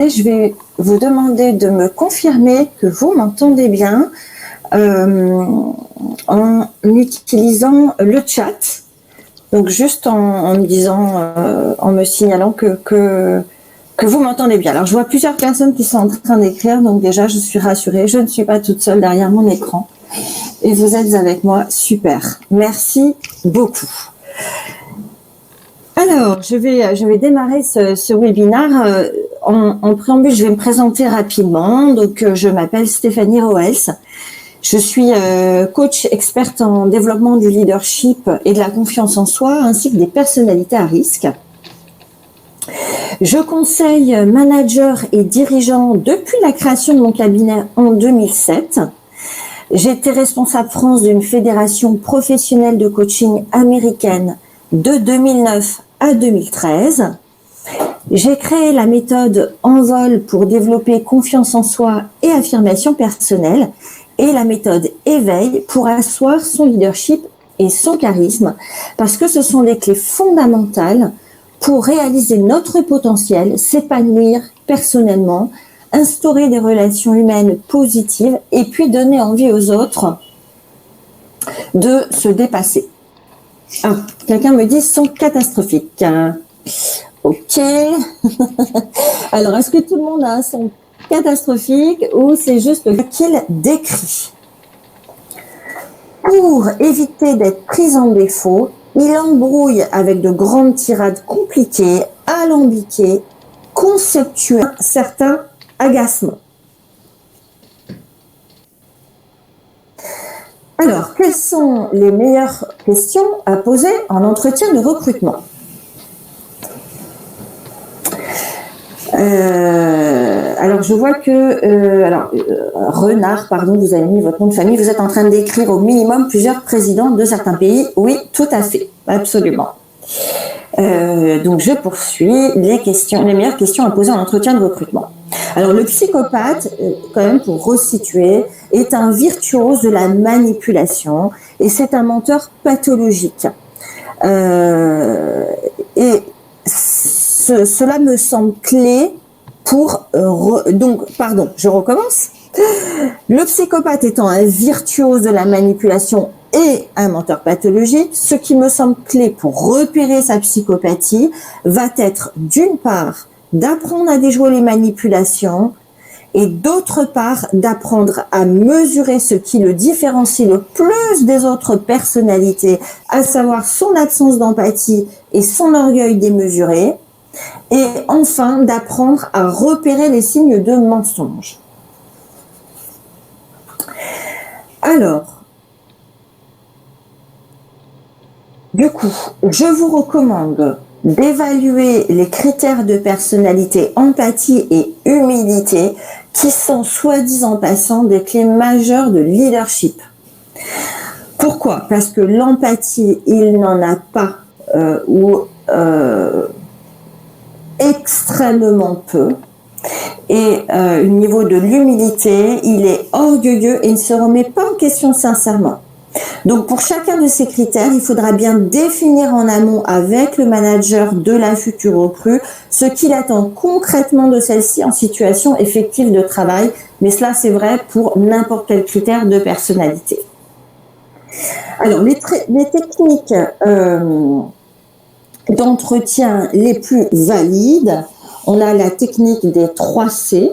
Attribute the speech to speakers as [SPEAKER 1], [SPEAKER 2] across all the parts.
[SPEAKER 1] Je vais vous demander de me confirmer que vous m'entendez bien en utilisant le chat. Donc juste en me disant, en me signalant que vous m'entendez bien. Alors je vois plusieurs personnes qui sont en train d'écrire, donc déjà je suis rassurée, je ne suis pas toute seule derrière mon écran. Et vous êtes avec moi, super. Merci beaucoup. Alors, je vais démarrer ce webinaire. En préambule, je vais me présenter rapidement. Donc, je m'appelle Stéphanie Roels. Je suis coach experte en développement du leadership et de la confiance en soi, ainsi que des personnalités à risque. Je conseille managers et dirigeants depuis la création de mon cabinet en 2007. J'étais responsable France d'une fédération professionnelle de coaching américaine de 2009 à 2013. J'ai créé la méthode Envol pour développer confiance en soi et affirmation personnelle et la méthode Éveil pour asseoir son leadership et son charisme parce que ce sont des clés fondamentales pour réaliser notre potentiel, s'épanouir personnellement, instaurer des relations humaines positives et puis donner envie aux autres de se dépasser. Ah, quelqu'un me dit son catastrophique. Ok. Alors, est-ce que tout le monde a un son catastrophique ou c'est juste ce qu'il décrit? Pour éviter d'être pris en défaut, il embrouille avec de grandes tirades compliquées, alambiquées, conceptuelles, certains agacements. Alors, quelles sont les meilleures questions à poser en entretien de recrutement? Alors, je vois que Renard, pardon, vous avez mis votre nom de famille. Vous êtes en train d'écrire au minimum plusieurs présidents de certains pays. Oui, tout à fait, absolument. Donc, je poursuis les meilleures questions à poser en entretien de recrutement. Alors, le psychopathe, quand même, pour resituer, est un virtuose de la manipulation et c'est un menteur pathologique. Cela me semble clé pour... je recommence. Le psychopathe étant un virtuose de la manipulation et un menteur pathologique, ce qui me semble clé pour repérer sa psychopathie va être d'une part d'apprendre à déjouer les manipulations et d'autre part d'apprendre à mesurer ce qui le différencie le plus des autres personnalités, à savoir son absence d'empathie et son orgueil démesuré, et enfin d'apprendre à repérer les signes de mensonge. Alors, du coup, je vous recommande d'évaluer les critères de personnalité, empathie et humilité qui sont, soi-disant passant, des clés majeures de leadership. Pourquoi? Parce que l'empathie, il n'en a pas extrêmement peu. Et au niveau de l'humilité, il est orgueilleux et ne se remet pas en question sincèrement. Donc, pour chacun de ces critères, il faudra bien définir en amont avec le manager de la future recrue ce qu'il attend concrètement de celle-ci en situation effective de travail. Mais cela, c'est vrai pour n'importe quel critère de personnalité. Alors, les techniques d'entretien les plus valides, on a la technique des 3C,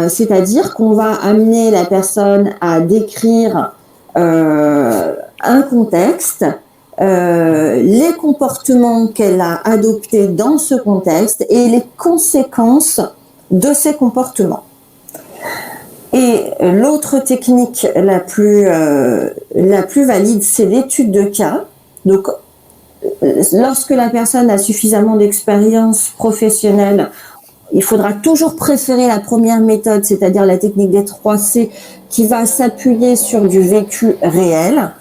[SPEAKER 1] c'est-à-dire qu'on va amener la personne à décrire un contexte, les comportements qu'elle a adoptés dans ce contexte et les conséquences de ces comportements. Et l'autre technique la plus valide, c'est l'étude de cas. Donc, lorsque la personne a suffisamment d'expérience professionnelle, il faudra toujours préférer la première méthode, c'est-à-dire la technique des 3C, qui va s'appuyer sur du vécu réel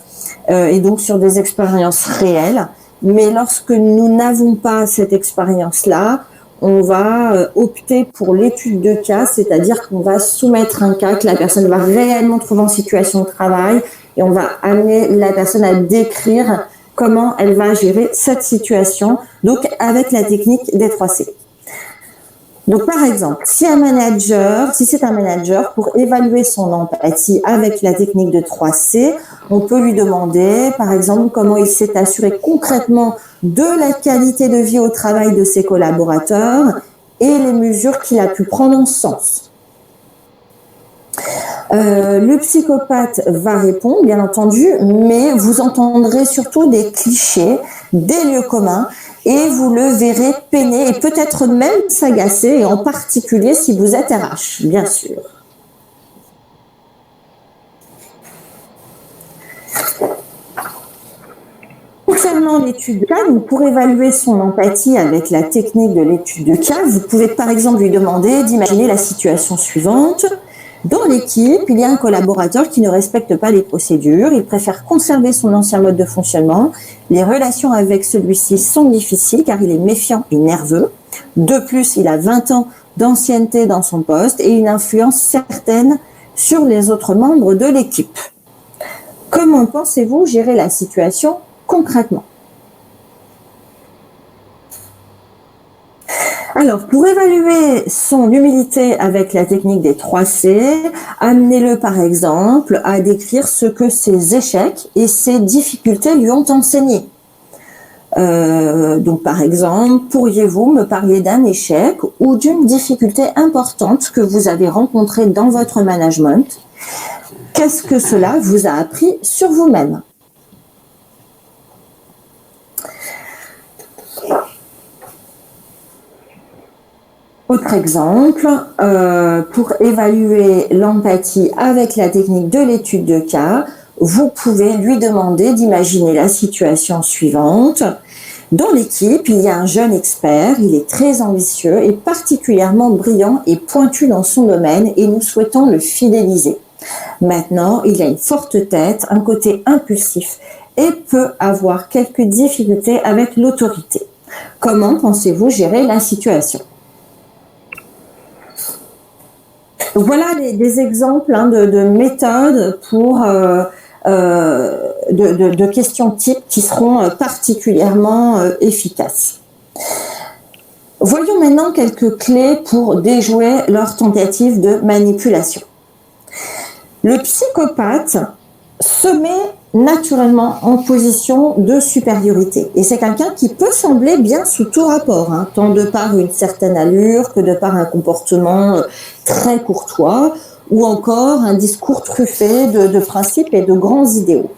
[SPEAKER 1] et donc sur des expériences réelles. Mais lorsque nous n'avons pas cette expérience-là, on va opter pour l'étude de cas, c'est-à-dire qu'on va soumettre un cas que la personne va réellement trouver en situation de travail et on va amener la personne à décrire comment elle va gérer cette situation, donc avec la technique des 3C. Donc, par exemple, si c'est un manager, pour évaluer son empathie avec la technique de 3C, on peut lui demander, par exemple, comment il s'est assuré concrètement de la qualité de vie au travail de ses collaborateurs et les mesures qu'il a pu prendre en ce sens. Le psychopathe va répondre, bien entendu, mais vous entendrez surtout des clichés, des lieux communs, et vous le verrez peiner et peut-être même s'agacer, et en particulier si vous êtes RH, bien sûr. Concernant l'étude de cas, pour évaluer son empathie avec la technique de l'étude de cas, vous pouvez par exemple lui demander d'imaginer la situation suivante. Dans l'équipe, il y a un collaborateur qui ne respecte pas les procédures, il préfère conserver son ancien mode de fonctionnement. Les relations avec celui-ci sont difficiles car il est méfiant et nerveux. De plus, il a 20 ans d'ancienneté dans son poste et une influence certaine sur les autres membres de l'équipe. Comment pensez-vous gérer la situation concrètement? Alors, pour évaluer son humilité avec la technique des 3C, amenez-le par exemple à décrire ce que ses échecs et ses difficultés lui ont enseigné. Donc, par exemple, pourriez-vous me parler d'un échec ou d'une difficulté importante que vous avez rencontrée dans votre management? Qu'est-ce que cela vous a appris sur vous-même? Autre exemple, pour évaluer l'empathie avec la technique de l'étude de cas, vous pouvez lui demander d'imaginer la situation suivante. Dans l'équipe, il y a un jeune expert, il est très ambitieux et particulièrement brillant et pointu dans son domaine et nous souhaitons le fidéliser. Maintenant, il a une forte tête, un côté impulsif et peut avoir quelques difficultés avec l'autorité. Comment pensez-vous gérer la situation? Voilà des exemples de méthodes pour de questions types qui seront particulièrement efficaces. Voyons maintenant quelques clés pour déjouer leur tentative de manipulation. Le psychopathe se met naturellement en position de supériorité. Et c'est quelqu'un qui peut sembler bien sous tout rapport, tant de par une certaine allure que de par un comportement très courtois ou encore un discours truffé de principes et de grands idéaux.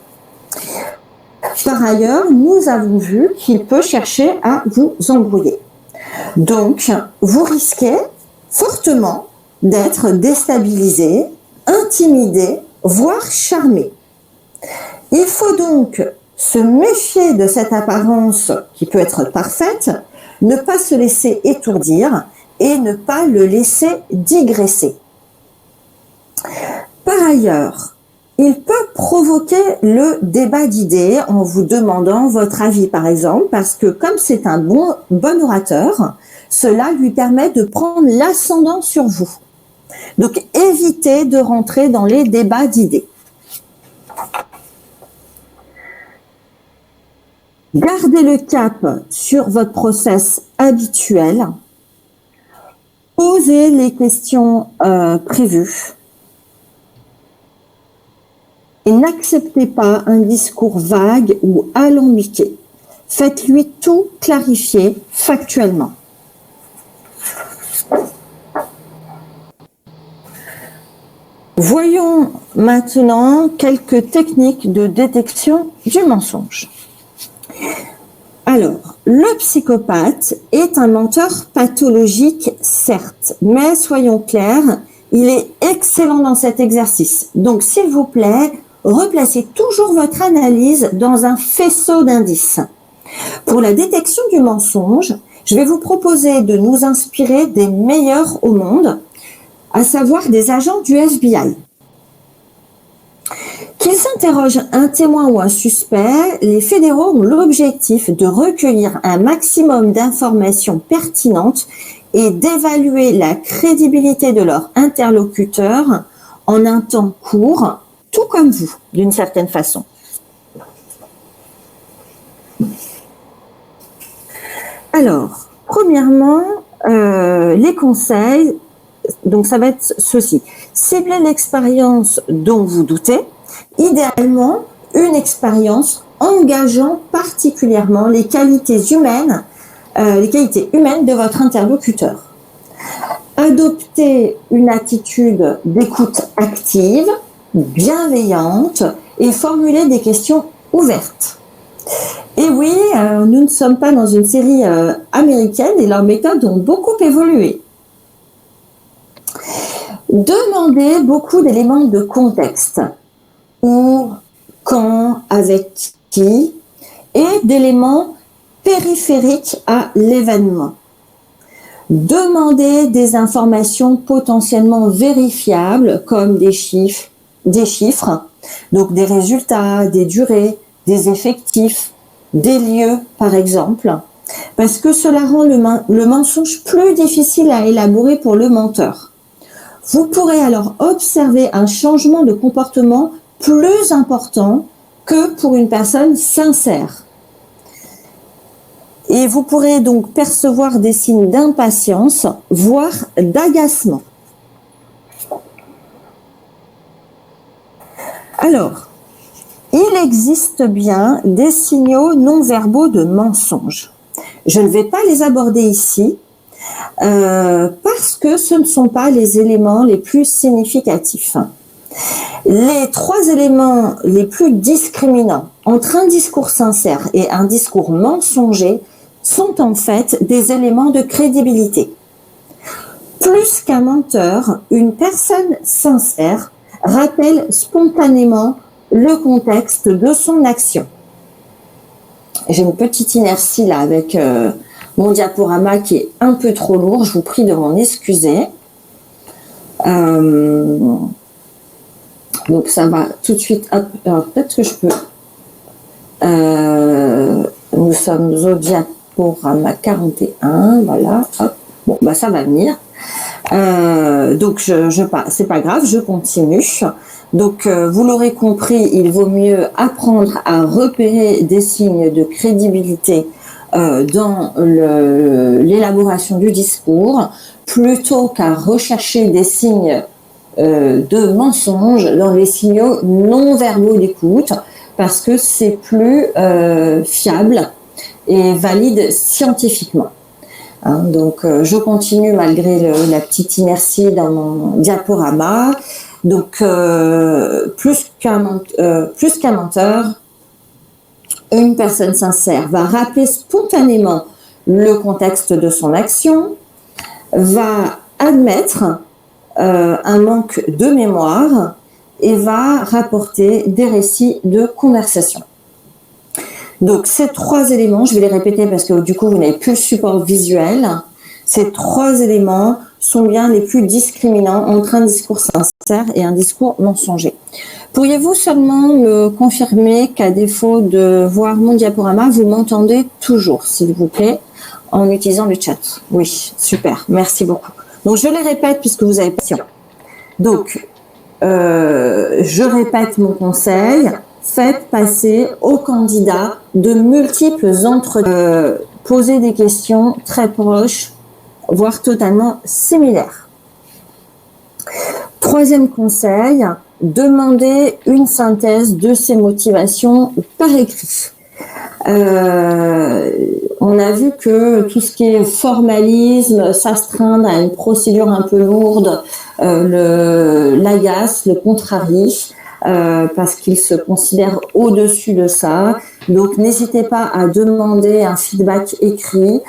[SPEAKER 1] Par ailleurs, nous avons vu qu'il peut chercher à vous embrouiller. Donc, vous risquez fortement d'être déstabilisé, intimidé, voire charmé. Il faut donc se méfier de cette apparence qui peut être parfaite, ne pas se laisser étourdir et ne pas le laisser digresser. Par ailleurs, il peut provoquer le débat d'idées en vous demandant votre avis, par exemple, parce que comme c'est un bon orateur, cela lui permet de prendre l'ascendant sur vous. Donc, évitez de rentrer dans les débats d'idées. Gardez le cap sur votre process habituel. Posez les questions prévues. Et n'acceptez pas un discours vague ou alambiqué. Faites-lui tout clarifier factuellement. Voyons maintenant quelques techniques de détection du mensonge. Alors, le psychopathe est un menteur pathologique, certes, mais soyons clairs, il est excellent dans cet exercice. Donc, s'il vous plaît, replacez toujours votre analyse dans un faisceau d'indices. Pour la détection du mensonge, je vais vous proposer de nous inspirer des meilleurs au monde, à savoir des agents du FBI. Qu'ils interrogent un témoin ou un suspect, les fédéraux ont l'objectif de recueillir un maximum d'informations pertinentes et d'évaluer la crédibilité de leur interlocuteur en un temps court, tout comme vous, d'une certaine façon. Alors, premièrement, les conseils, donc ça va être ceci. Cibler l'expérience dont vous doutez, idéalement une expérience engageant particulièrement les qualités humaines de votre interlocuteur. Adoptez une attitude d'écoute active, bienveillante et formuler des questions ouvertes. Et oui, nous ne sommes pas dans une série américaine et leurs méthodes ont beaucoup évolué. Demandez beaucoup d'éléments de contexte. Où, quand, avec qui, et d'éléments périphériques à l'événement. Demandez des informations potentiellement vérifiables comme des chiffres, donc des résultats, des durées, des effectifs, des lieux par exemple, parce que cela rend le mensonge plus difficile à élaborer pour le menteur. Vous pourrez alors observer un changement de comportement plus important que pour une personne sincère. Et vous pourrez donc percevoir des signes d'impatience, voire d'agacement. Alors, il existe bien des signaux non-verbaux de mensonge. Je ne vais pas les aborder ici, parce que ce ne sont pas les éléments les plus significatifs. Les 3 éléments les plus discriminants entre un discours sincère et un discours mensonger sont en fait des éléments de crédibilité. Plus qu'un menteur, une personne sincère rappelle spontanément le contexte de son action. J'ai une petite inertie là avec mon diaporama qui est un peu trop lourd, je vous prie de m'en excuser. Donc ça va tout de suite. Hop, alors peut-être que je peux. Nous sommes au diaporama 41. Voilà. Hop. Bon, bah ça va venir. Donc c'est pas grave, je continue. Donc vous l'aurez compris, il vaut mieux apprendre à repérer des signes de crédibilité dans l'élaboration du discours, plutôt qu'à rechercher des signes de mensonges dans les signaux non-verbaux d'écoute, parce que c'est plus fiable et valide scientifiquement. Hein, donc je continue malgré la petite inertie dans mon diaporama. Donc plus qu'un menteur, une personne sincère va rappeler spontanément le contexte de son action, va admettre un manque de mémoire et va rapporter des récits de conversation. Donc ces 3 éléments, je vais les répéter parce que du coup vous n'avez plus le support visuel. Ces 3 éléments sont bien les plus discriminants entre un discours sincère et un discours mensonger. Pourriez-vous seulement me confirmer qu'à défaut de voir mon diaporama, vous m'entendez toujours, s'il vous plaît, en utilisant le chat? Oui, super, merci beaucoup. Donc je les répète puisque vous avez patience. Donc, je répète mon conseil. Faites passer aux candidats de multiples entretiens, posez des questions très proches, voire totalement similaires. 3e conseil, demandez une synthèse de ses motivations par écrit. On a vu que tout ce qui est formalisme, s'astreindre à une procédure un peu lourde, l'agace, le contrarie. Parce qu'il se considère au-dessus de ça. Donc, n'hésitez pas à demander un feedback écrit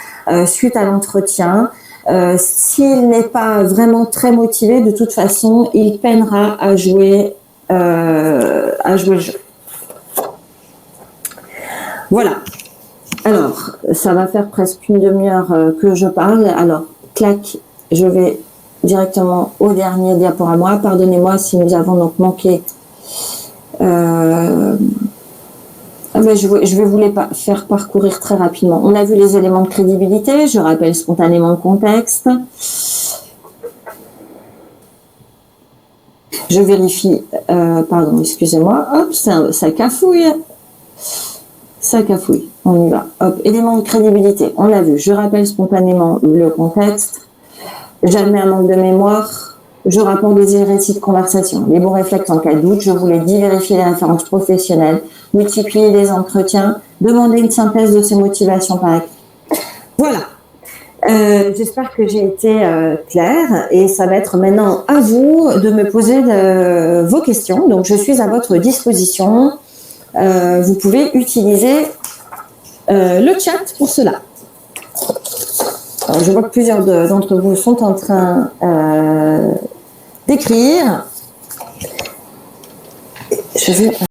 [SPEAKER 1] suite à l'entretien. S'il n'est pas vraiment très motivé, de toute façon, il peinera à jouer le jeu. Voilà. Alors, ça va faire presque une demi-heure que je parle. Alors, clac, je vais directement au dernier diaporama. Pardonnez-moi si nous avons donc manqué. Mais je vais vous les faire parcourir très rapidement. On a vu les éléments de crédibilité. Je rappelle spontanément le contexte. Je vérifie. Pardon, excusez-moi. Hop, ça cafouille. Ça cafouille. On y va. Hop, élément de crédibilité. On l'a vu. Je rappelle spontanément le contexte. J'admets un manque de mémoire. Je rapporte des récits de conversation. Les bons réflexes en cas de doute. Je vous l'ai dit, vérifier les références professionnelles, multiplier les entretiens, demander une synthèse de ses motivations par écrit. Voilà. J'espère que j'ai été claire et ça va être maintenant à vous de me poser vos questions. Donc, je suis à votre disposition. Vous pouvez utiliser le chat pour cela. Alors, je vois que plusieurs d'entre vous sont en train d'écrire. Je vais